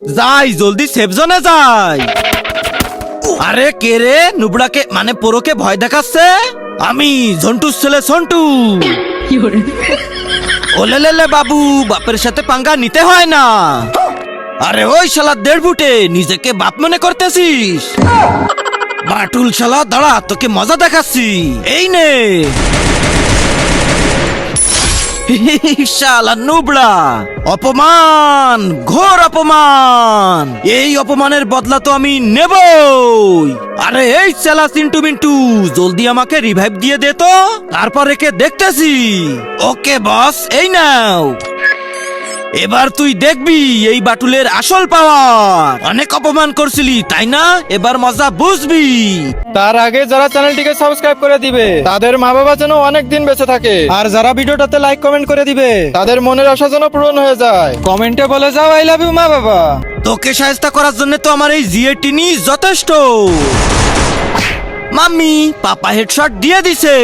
যাই জলদি সেফ জোনে যাই। আরে কে রে নুবড়াকে মানে পোড়োকে ভয় দেখাচ্ছে? আমি ঝন্টুর ছেলে সন্টু। ওলে লে বাবু, বাপের সাথে পাঙ্গা নিতে হয় না। আরে ওই শালা 1.5 ফুটে নিজেকে বাপ মনে করতেছিস? বাটুল শালা দাঁড়া, তোকে মজা দেখাচ্ছি। এই নে শালা নুবড়া, অপমান, ঘোর অপমান। এই অপমানের বদলা তো আমি নেবই। আরে এই শালা চিন্টু মিন্টু, জলদি আমাকে রিভাইভ দিয়ে দে তো, তারপর একে দেখতেছি। ওকে বস, এই নাও। এবার তুই দেখবি এই বাটুলের আসল পাওয়ার। অনেক অপমান করছিলি তাই না, এবার মজা বুঝবি। তার আগে যারা চ্যানেলটিকে সাবস্ক্রাইব করে দিবে তাদের মা বাবা যেন অনেক দিন বেঁচে থাকে, আর যারা ভিডিওটাতে লাইক কমেন্ট করে দিবে তাদের মনের আশা যেন পূরণ হয়ে যায়। কমেন্টে বলে যাও আই লাভ ইউ মা বাবা। তোকে সাহায্য করার জন্য তো আমার এই জিএটিনি যথেষ্ট। মাম্মি, পাপা হেডশট দিয়ে দিছে।